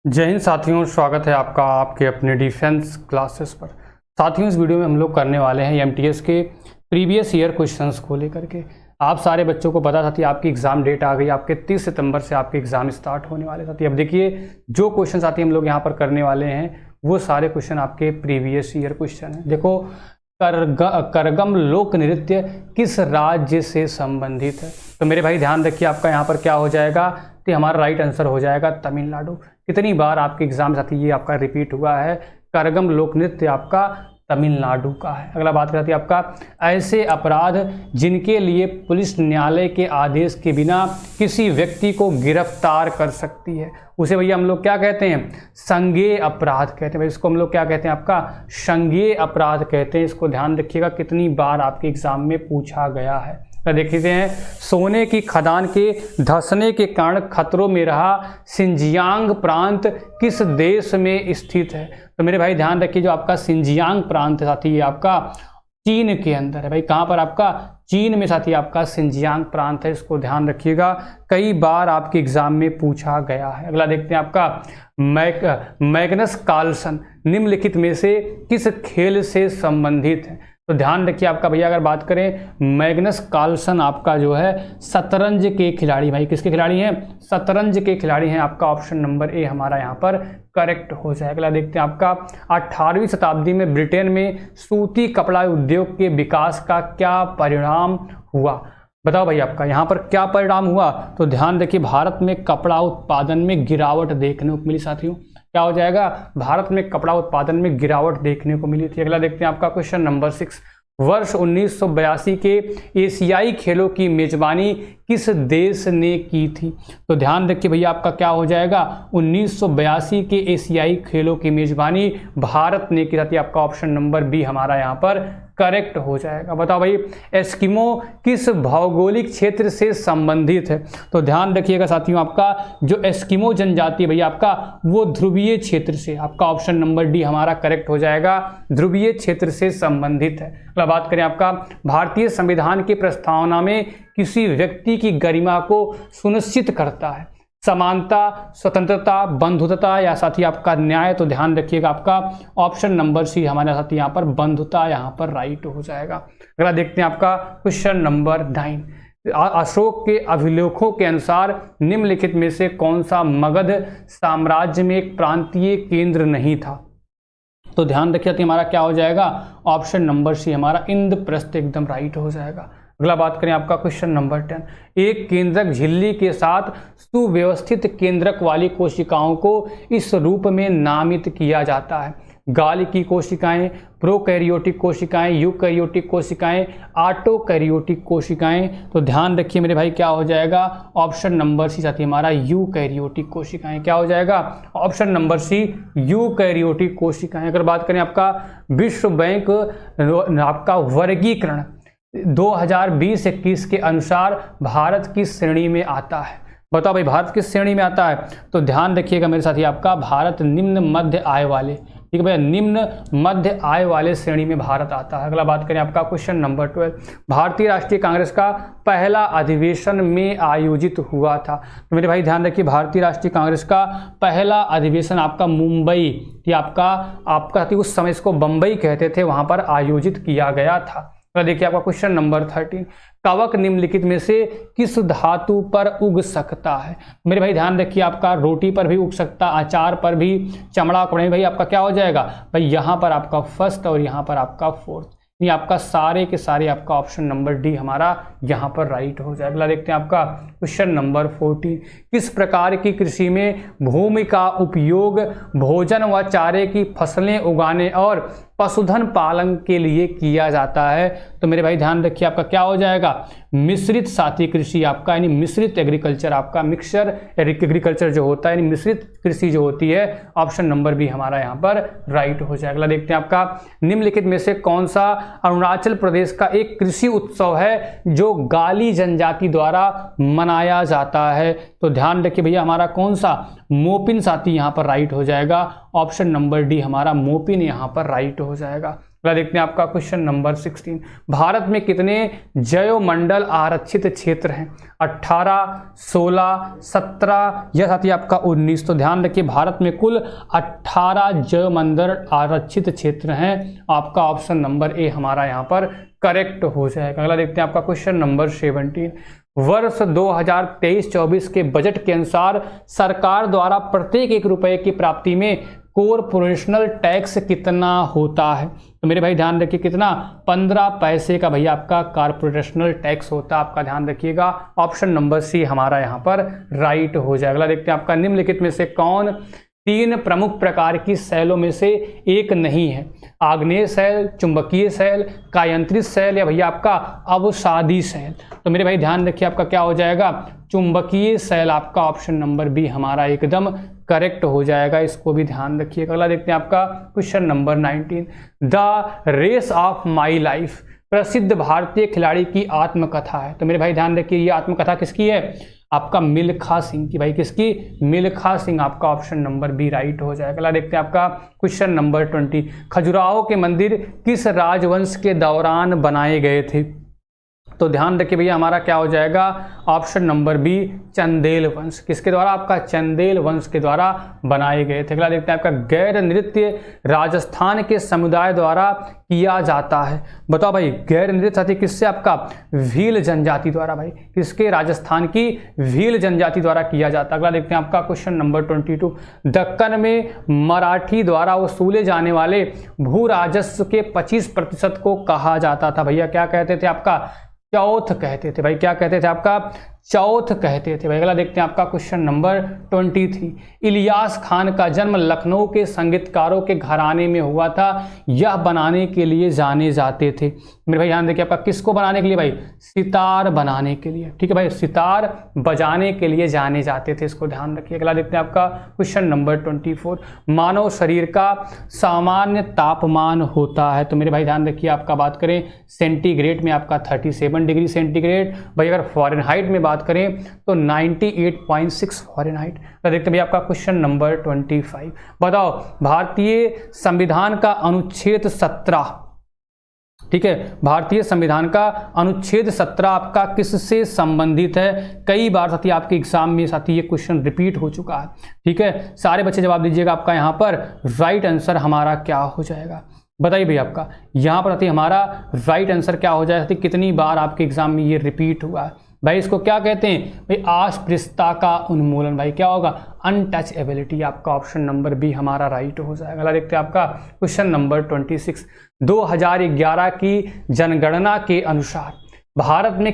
जय हिंद साथियों, स्वागत है आपका आपके अपने डिफेंस क्लासेस पर। साथियों, इस वीडियो में हम लोग करने वाले हैं एमटीएस के प्रीवियस ईयर क्वेश्चंस को लेकर के। आप सारे बच्चों को पता था कि आपकी एग्ज़ाम डेट आ गई, आपके 30 सितंबर से आपके एग्ज़ाम स्टार्ट होने वाले थे। अब देखिए, जो क्वेश्चन साथी हम लोग यहाँ पर करने वाले हैं वो सारे क्वेश्चन आपके प्रीवियस ईयर क्वेश्चन हैं। देखो, करगम लोक नृत्य किस राज्य से संबंधित है? तो मेरे भाई ध्यान रखिए, आपका यहाँ पर क्या हो जाएगा कि हमारा राइट आंसर हो जाएगा तमिलनाडु। कितनी बार आपके एग्जाम साथी ये आपका रिपीट हुआ है, करगम लोक नृत्य आपका तमिलनाडु का है। अगला बात करती है आपका, ऐसे अपराध जिनके लिए पुलिस न्यायालय के आदेश के बिना किसी व्यक्ति को गिरफ्तार कर सकती है, उसे भैया हम लोग क्या कहते हैं? संज्ञेय अपराध कहते हैं। भाई इसको हम लोग क्या कहते हैं? आपका संज्ञेय अपराध कहते हैं। इसको ध्यान रखिएगा, कितनी बार आपके एग्जाम में पूछा गया है। तो देखते हैं, सोने की खदान के धंसने के कारण खतरों में रहा सिंजियांग प्रांत किस देश में स्थित है? तो मेरे भाई ध्यान रखिए, जो आपका सिंजियांग प्रांत साथी ये आपका चीन के अंदर है। भाई कहाँ पर? आपका चीन में साथी आपका सिंजियांग प्रांत है। इसको ध्यान रखिएगा, कई बार आपके एग्जाम में पूछा गया है। अगला देखते हैं आपका, मैग्नस कार्लसन निम्नलिखित में से किस खेल से संबंधित है? तो ध्यान रखिए आपका भैया, अगर बात करें, मैग्नस कार्लसन आपका जो है शतरंज के खिलाड़ी। भाई किसके खिलाड़ी हैं? शतरंज के खिलाड़ी हैं। आपका ऑप्शन नंबर ए हमारा यहाँ पर करेक्ट हो जाएगा। अगला देखते हैं आपका, 18वीं शताब्दी में ब्रिटेन में सूती कपड़ा उद्योग के विकास का क्या परिणाम हुआ? बताओ भाई, आपका यहाँ पर क्या परिणाम हुआ? तो ध्यान रखिए, भारत में कपड़ा उत्पादन में गिरावट देखने को मिली। साथियों क्या हो जाएगा? भारत में कपड़ा उत्पादन में गिरावट देखने को मिली थी। अगला देखते हैं आपका क्वेश्चन नंबर 6, वर्ष 1982 के एशियाई खेलों की मेजबानी किस देश ने की थी? तो ध्यान रखिए भैया, आपका क्या हो जाएगा? 1982 के एशियाई खेलों की मेजबानी भारत ने की थी। आपका ऑप्शन नंबर बी हमारा यहाँ पर करेक्ट हो जाएगा। बताओ भाई, एस्किमो किस भौगोलिक क्षेत्र से संबंधित है? तो ध्यान रखिएगा साथियों, आपका जो एस्किमो जनजाति है भैया आपका वो ध्रुवीय क्षेत्र से, आपका ऑप्शन नंबर डी हमारा करेक्ट हो जाएगा, ध्रुवीय क्षेत्र से संबंधित है। अगला बात करें आपका, भारतीय संविधान की प्रस्तावना में किसी व्यक्ति की गरिमा को सुनिश्चित करता है समानता, स्वतंत्रता, बंधुता या साथी आपका न्याय? तो ध्यान रखिएगा, आपका ऑप्शन नंबर सी हमारे साथी यहाँ पर बंधुता यहाँ पर राइट हो जाएगा। अगला देखते हैं आपका क्वेश्चन नंबर 9, अशोक के अभिलेखों के अनुसार निम्नलिखित में से कौन सा मगध साम्राज्य में एक प्रांतीय केंद्र नहीं था? तो ध्यान रखिए हमारा क्या हो जाएगा? ऑप्शन नंबर सी हमारा इंद्रप्रस्थ एकदम राइट हो जाएगा। अगला बात करें आपका क्वेश्चन नंबर 10, एक केंद्रक झिल्ली के साथ सुव्यवस्थित केंद्रक वाली कोशिकाओं को इस रूप में नामित किया जाता है? गाल की कोशिकाएं, प्रोकैरियोटिक कोशिकाएं, यूकैरियोटिक कोशिकाएं, ऑटोकैरियोटिक कोशिकाएं? तो ध्यान रखिए मेरे भाई, क्या हो जाएगा? ऑप्शन नंबर सी साथी हमारा यूकैरियोटिक कोशिकाएं। क्या हो जाएगा? ऑप्शन नंबर सी यूकैरियोटिक कोशिकाएं। अगर बात करें आपका विश्व बैंक आपका वर्गीकरण 2020-21 के अनुसार भारत किस श्रेणी में आता है? बताओ भाई, भारत किस श्रेणी में आता है? तो ध्यान रखिएगा मेरे साथी, आपका भारत निम्न मध्य आय वाले, ठीक है भैया, निम्न मध्य आय वाले श्रेणी में भारत आता है। अगला बात करें आपका क्वेश्चन नंबर 12, भारतीय राष्ट्रीय कांग्रेस का पहला अधिवेशन में आयोजित हुआ था? तो मेरे भाई ध्यान रखिए, भारतीय राष्ट्रीय कांग्रेस का पहला अधिवेशन आपका मुंबई, आपका उस समय इसको बम्बई कहते थे, वहां पर आयोजित किया गया था। तो देखिए आपका क्वेश्चन नंबर 13, कवक निम्नलिखित में से किस धातु पर उग सकता है? मेरे भाई ध्यान रखिए, आपका रोटी पर भी उग सकता, अचार पर भी, चमड़ा पर भाई आपका क्या हो जाएगा? भाई यहाँ पर आपका फर्स्ट और यहाँ पर आपका फोर्थ, ये आपका सारे के सारे आपका ऑप्शन नंबर डी हमारा यहाँ पर राइट हो जाएगा। अगला देखते हैं आपका क्वेश्चन नंबर 14, किस प्रकार की कृषि में भूमि का उपयोग भोजन व चारे की फसलें उगाने और पशुधन पालन के लिए किया जाता है? तो मेरे भाई ध्यान रखिए, आपका क्या हो जाएगा? मिश्रित साथी कृषि आपका, यानी मिश्रित एग्रीकल्चर, आपका मिक्सचर एग्रीकल्चर जो होता है, यानी मिश्रित कृषि जो होती है, ऑप्शन नंबर बी हमारा यहाँ पर राइट हो जाएगा। अगला देखते हैं आपका, निम्नलिखित में से कौन सा अरुणाचल प्रदेश का एक कृषि उत्सव है जो गाली जनजाति द्वारा मनाया जाता है? तो ध्यान रखिए भैया, हमारा कौन सा? मोपिन साथी यहाँ पर राइट हो जाएगा, ऑप्शन नंबर डी हमारा मोपिन यहाँ पर राइट हो जाएगा। अगला देखते हैं आपका क्वेश्चन नंबर 16, भारत में कितने जैवमंडल आरक्षित क्षेत्र हैं? 18, 16, 17 या साथ ही आपका 19। तो ध्यान रखिए भारत में कुल 18 जैवमंडल आरक्षित क्षेत्र हैं। आपका ऑप्शन नंबर ए हमारा यहाँ पर करेक्ट हो जाएगा। अगला देखते हैं आपका क्वेश्चन नंबर 17, वर्ष 2023-24 के बजट के अनुसार सरकार द्वारा प्रत्येक 1 रुपये की प्राप्ति में कॉरपोरेशनल टैक्स कितना होता है? तो मेरे भाई ध्यान रखिए कितना, 15 पैसे का भैया आपका कॉरपोरेशनल टैक्स होता है। आपका ध्यान रखिएगा ऑप्शन नंबर सी हमारा यहाँ पर राइट हो जाएगा। अगला देखते हैं आपका निम्नलिखित में से कौन 3 प्रमुख प्रकार की सेलों में से एक नहीं है? आग्नेय सेल, चुंबकीय सेल, कायांतरित सेल या भैया आपका अवसादी सेल। तो मेरे भाई ध्यान रखिए आपका क्या हो जाएगा, चुंबकीय सेल। आपका ऑप्शन नंबर बी हमारा एकदम करेक्ट हो जाएगा, इसको भी ध्यान रखिएगा। अगला देखते हैं आपका question number 19, The Race of My Life प्रसिद्ध भारतीय खिलाड़ी की आत्मकथा है। तो मेरे भाई ध्यान रखिए ये आत्मकथा किसकी है? आपका मिल्खा सिंह की। भाई किसकी? मिल्खा सिंह। आपका ऑप्शन नंबर बी राइट हो जाएगा। अगला देखते हैं आपका क्वेश्चन नंबर 20, खजुराहो के मंदिर किस राजवंश के दौरान बनाए गए थे? तो ध्यान रखिए भैया हमारा क्या हो जाएगा, ऑप्शन नंबर बी चंदेल वंश। किसके द्वारा? आपका चंदेल वंश के द्वारा बनाए गए थे। अगला देखते हैं आपका गैर नृत्य राजस्थान के समुदाय द्वारा किया जाता है। बताओ भाई गैर नृत्य साथी किससे? आपका भील जनजाति द्वारा। भाई किसके? राजस्थान की भील जनजाति द्वारा किया जाता है। अगला देखते हैं आपका क्वेश्चन नंबर 22, दक्कन में मराठी द्वारा वसूले जाने वाले भू राजस्व के 25% को कहा जाता था। भैया क्या कहते थे? आपका चौथ कहते थे। भाई क्या कहते थे? आपका चौथ कहते थे। भाई अगला देखते हैं आपका क्वेश्चन नंबर 23, इलियास खान का जन्म लखनऊ के संगीतकारों के घराने में हुआ था, यह बनाने के लिए जाने जाते थे। मेरे भाई ध्यान देखिए आपका किसको बनाने के लिए? भाई सितार बनाने के लिए। ठीक है भाई, सितार बजाने के लिए जाने जाते थे, इसको ध्यान रखिए। अगला देखते हैं आपका क्वेश्चन नंबर 24, मानव शरीर का सामान्य तापमान होता है। तो मेरे भाई ध्यान रखिए आपका बात करें सेंटीग्रेड में आपका 37 डिग्री सेंटीग्रेड। भाई अगर फॉरेनहाइट में बात करें तो 98.6 फॉरेनहाइट। तो देखते हैं भैया आपका क्वेश्चन नंबर 25, बताओ भारतीय संविधान का अनुच्छेद 17, ठीक है, भारतीय संविधान का अनुच्छेद 17 आपका किससे संबंधित है? कई बार साथी आपके एग्जाम में साथी ये क्वेश्चन रिपीट हो चुका है। ठीक है, सारे बच्चे जवाब दीजिएगा। आपका यहाँ पर राइट आंसर हमारा क्या हो जाएगा? बताइए भैया आपका यहाँ पर साथी हमारा राइट आंसर क्या हो जाएगा? साथी कितनी बार आपके एग्जाम में ये रिपीट हुआ है? भाई इसको क्या कहते हैं? भाई अस्पृश्यता का उन्मूलन। भाई क्या होगा? अनटचएबिलिटी। आपका ऑप्शन नंबर बी हमारा राइट हो जाएगा। अगला देखते हैं आपका क्वेश्चन नंबर 26, 2011 की जनगणना के अनुसार भारत में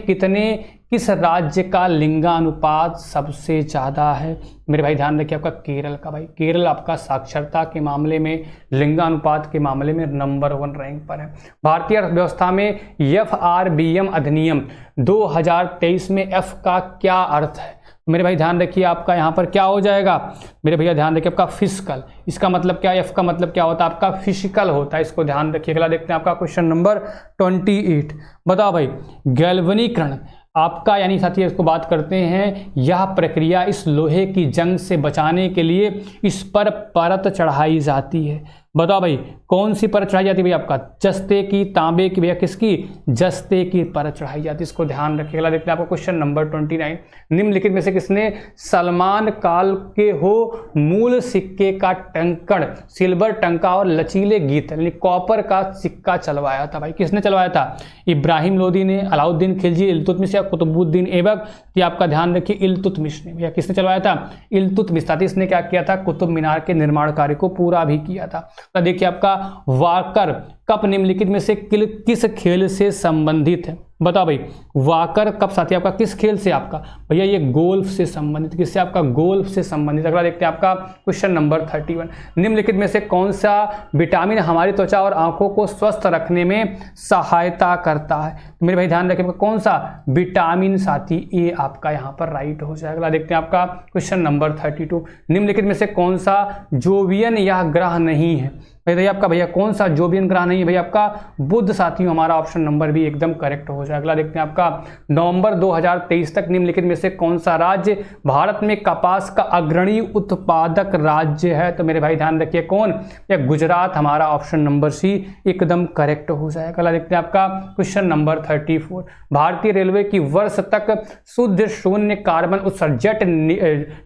किस राज्य का लिंगानुपात सबसे ज़्यादा है? मेरे भाई ध्यान रखिए आपका केरल का। भाई केरल आपका साक्षरता के मामले में, लिंगानुपात के मामले में नंबर 1 रैंक पर है। भारतीय अर्थव्यवस्था में FRBM अधिनियम 2023 में F का क्या अर्थ है? मेरे भाई ध्यान रखिए आपका यहाँ पर क्या हो जाएगा? मेरे भैया ध्यान रखिए आपका फिजिकल। इसका मतलब क्या है? F का मतलब क्या होता है? आपका फिजिकल होता है, इसको ध्यान रखिए। अगला देखते हैं आपका क्वेश्चन नंबर 28, बताओ भाई गैल्वेनीकरण आपका यानी साथी इसको बात करते हैं, यह प्रक्रिया इस लोहे की जंग से बचाने के लिए इस पर परत चढ़ाई जाती है। बताओ भाई कौन सी परत चढ़ाई जाती है? भाई आपका जस्ते की, तांबे की, भैया किसकी? जस्ते की परत चढ़ाई जाती है, इसको ध्यान रखिएगा। देखते हैं आपको क्वेश्चन नंबर 29, निम्नलिखित में से किसने सलमान काल के हो मूल सिक्के का टंकण, सिल्वर टंका और लचीले गीत यानी कॉपर का सिक्का चलवाया था? भाई किसने चलवाया था? इब्राहिम लोदी ने, अलाउद्दीन खिलजी, इल्तुतमिश या कुतुबुद्दीन ऐबक? ये आपका ध्यान रखिए इल्तुतमिश ने। भैया किसने चलवाया था? इल्तुतमिश। साथ ही इसने क्या किया था? कुतुब मीनार के निर्माण कार्य को पूरा भी किया था। तो देखिए आपका वाकर कप निम्नलिखित में से किस खेल से संबंधित है? बताओ भाई वाकर कप साथी आपका किस खेल से? आपका भैया ये गोल्फ से संबंधित। किससे? आपका गोल्फ से संबंधित। अगला देखते हैं आपका क्वेश्चन नंबर 31, निम्नलिखित में से कौन सा विटामिन हमारी त्वचा और आंखों को स्वस्थ रखने में सहायता करता है? तो मेरे भाई ध्यान रखिए कौन सा? विटामिन साथी ए आपका यहाँ पर राइट हो जाएगा। अगला देखते हैं आपका क्वेश्चन नंबर 32, निम्नलिखित में से कौन सा जोवियन यह ग्रह नहीं है? भैया आपका भैया कौन सा जोवियन ग्रह नहीं है? भैया आपका बुध साथियों हमारा ऑप्शन नंबर भी एकदम करेक्ट हो जाएगा। जाए। अगला देखते हैं आपका नवंबर 2023 तक निम्नलिखित में से कौन सा राज्य भारत में कपास का अग्रणी उत्पादक राज्य है? तो मेरे भाई ध्यान रखिए कौन, या गुजरात हमारा ऑप्शन नंबर सी एकदम करेक्ट हो जाएगा। अगला देखते हैं आपका क्वेश्चन नंबर 34, भारतीय रेलवे की वर्ष तक शुद्ध शून्य कार्बन उत्सर्जन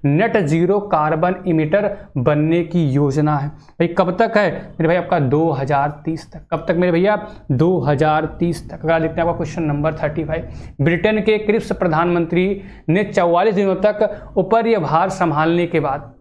नेट जीरो कार्बन इमिटर बनने की योजना है। भाई कब तक है मेरे भाई? आपका 2030 तक। कब तक मेरे भैया? 2030 तक। अगला देखते हैं आपका क्वेश्चन नंबर 35, ब्रिटेन के क्रिप्स प्रधानमंत्री ने 44 दिनों तक उपरिभार संभालने के बाद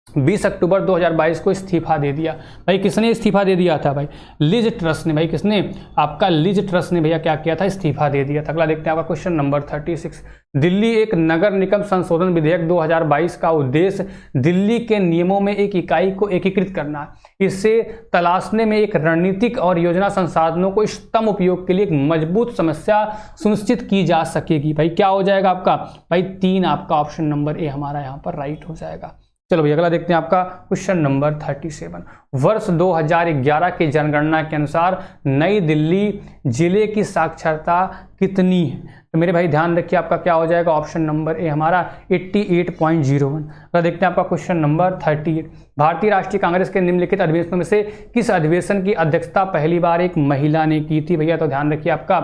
20 अक्टूबर 2022 को इस्तीफा दे दिया। भाई किसने इस्तीफा दे दिया था? भाई लिज ट्रस ने। भाई किसने? आपका लिज ट्रस ने भैया क्या किया था? इस्तीफा दे दिया था। अगला देखते हैं आपका क्वेश्चन नंबर 36, दिल्ली एक नगर निगम संशोधन विधेयक 2022 का उद्देश्य दिल्ली के नियमों में एक इकाई को एकीकृत करना है। इससे तलाशने में एक रणनीतिक और योजना संसाधनों को इष्टतम उपयोग के लिए एक मजबूत समस्या सुनिश्चित की जा सकेगी। भाई क्या हो जाएगा आपका? भाई 3 आपका ऑप्शन नंबर ए हमारा यहाँ पर राइट हो जाएगा। चलो भैया अगला देखते हैं आपका क्वेश्चन नंबर 37, वर्ष 2011 की जनगणना के अनुसार नई दिल्ली जिले की साक्षरता कितनी है? तो मेरे भाई ध्यान रखिए आपका क्या हो जाएगा? ऑप्शन नंबर ए हमारा 88.01। अगला देखते हैं आपका क्वेश्चन नंबर 38, भारतीय राष्ट्रीय कांग्रेस के निम्नलिखित अधिवेशनों में से किस अधिवेशन की अध्यक्षता पहली बार एक महिला ने की थी? भैया तो ध्यान रखिए आपका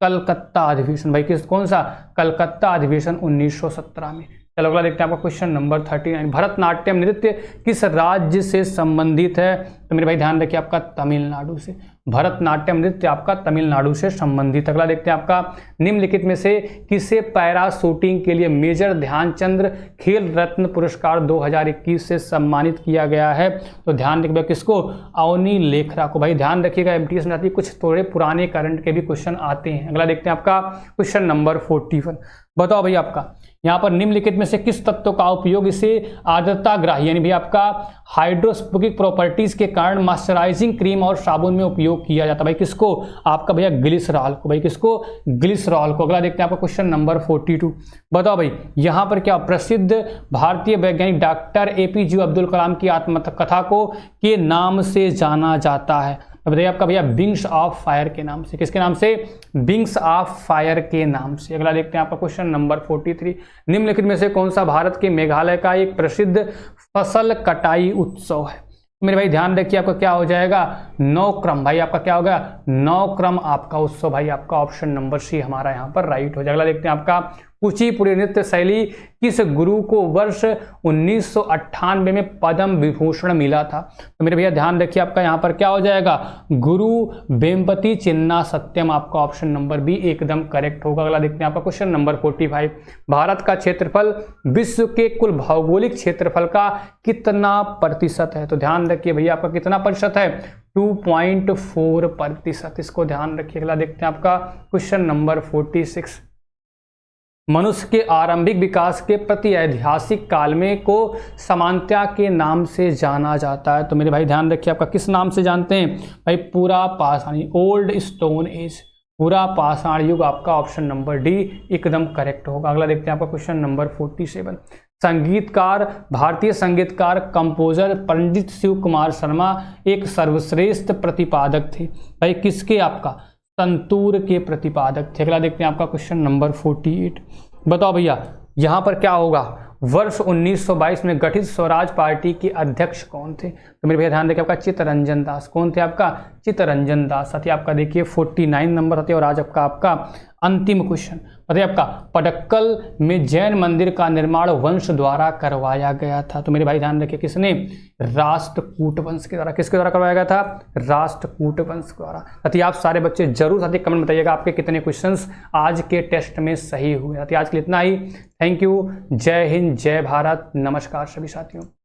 कलकत्ता अधिवेशन। भाई कौन सा? कलकत्ता अधिवेशन 1917 में। चलो अगला देखते हैं आपका क्वेश्चन नंबर 39, भरतनाट्यम नृत्य किस राज्य से संबंधित है? तो मेरे भाई ध्यान रखिए आपका तमिलनाडु से। भरतनाट्यम नृत्य आपका तमिलनाडु से संबंधित। अगला देखते हैं आपका निम्नलिखित में से किसे पैरा शूटिंग के लिए मेजर ध्यानचंद खेल रत्न पुरस्कार 2021 से सम्मानित किया गया है? तो ध्यान रखिएगा किसको? अवनी लेखरा को। भाई ध्यान रखिएगा एमटीएस में आती है कुछ थोड़े पुराने करंट के भी क्वेश्चन आते हैं। अगला देखते हैं आपका क्वेश्चन नंबर 41, बताओ भाई आपका यहाँ पर निम्नलिखित में से किस तत्व का उपयोग इसे आर्द्रताग्राही यानी भी आपका हाइड्रोस्कोपिक प्रॉपर्टीज के कारण मॉइस्चराइजिंग क्रीम और साबुन में उपयोग किया जाता है? भाई किसको? आपका भैया ग्लिसरॉल को। भाई किसको? ग्लिसरॉल को। अगला देखते हैं आपका क्वेश्चन नंबर 42, बताओ भाई यहाँ पर क्या प्रसिद्ध भारतीय वैज्ञानिक डॉक्टर एपीजे अब्दुल कलाम की आत्मकथा को के नाम से जाना जाता है? बताइए आपका भैया विंग्स ऑफ फायर के नाम से। किसके नाम से? विंग्स ऑफ फायर के नाम से। अगला देखते हैं आपका क्वेश्चन नंबर 43, निम्नलिखित में से कौन सा भारत के मेघालय का एक प्रसिद्ध फसल कटाई उत्सव है? मेरे भाई ध्यान रखिए आपका क्या हो जाएगा? नौक्रम। भाई आपका क्या होगा? नौक्रम आपका उत्सव। भाई आपका ऑप्शन नंबर सी हमारा यहाँ पर राइट हो जाएगा। अगला देखते हैं आपका कुचिपुड़ी नृत्य शैली किस गुरु को वर्ष 1998 में पद्म विभूषण मिला था? तो मेरे भैया ध्यान रखिए आपका यहाँ पर क्या हो जाएगा? गुरु वेम्पति चिन्ना सत्यम आपका ऑप्शन नंबर बी एकदम करेक्ट होगा। अगला देखते हैं आपका क्वेश्चन नंबर 45, भारत का क्षेत्रफल विश्व के कुल भौगोलिक क्षेत्रफल का कितना प्रतिशत है? तो ध्यान रखिए भैया आपका कितना प्रतिशत है? 2.4%। इसको ध्यान रखिए। अगला देखते हैं आपका क्वेश्चन नंबर 46, मनुष्य के आरंभिक विकास के प्रति ऐतिहासिक काल में को समानता के नाम से जाना जाता है? तो मेरे भाई ध्यान रखिए आपका किस नाम से जानते हैं? भाई पूरा पाषाण, ओल्ड स्टोन एज, पूरा पाषाण युग आपका ऑप्शन नंबर डी एकदम करेक्ट होगा। अगला देखते हैं आपका क्वेश्चन नंबर 47, संगीतकार भारतीय संगीतकार कंपोजर पंडित शिव कुमार शर्मा एक सर्वश्रेष्ठ प्रतिपादक थे। भाई किसके? आपका संतूर के प्रतिपादक थे। अगला देखते हैं आपका क्वेश्चन नंबर 48, बताओ भैया यहाँ पर क्या होगा? वर्ष 1922 में गठित स्वराज पार्टी के अध्यक्ष कौन थे? तो मेरे भैया ध्यान देखिए आपका चित्तरंजन दास। कौन थे आपका? चित्तरंजन दास। साथ ही आपका देखिए 49 नंबर आते हैं। और आज आपका अंतिम क्वेश्चन बताइए आपका पडक्कल में जैन मंदिर का निर्माण वंश द्वारा करवाया गया था? तो मेरे भाई ध्यान रखिए किसने? राष्ट्रकूट वंश के द्वारा। किसके द्वारा करवाया गया था? राष्ट्रकूट वंश द्वारा। साथ ही आप सारे बच्चे जरूर साथ ही कमेंट बताइएगा आपके कितने क्वेश्चंस आज के टेस्ट में सही हुए। साथ ही आज के लिए इतना ही। Thank you. जय हिंद, जय भारत, नमस्कार सभी साथियों।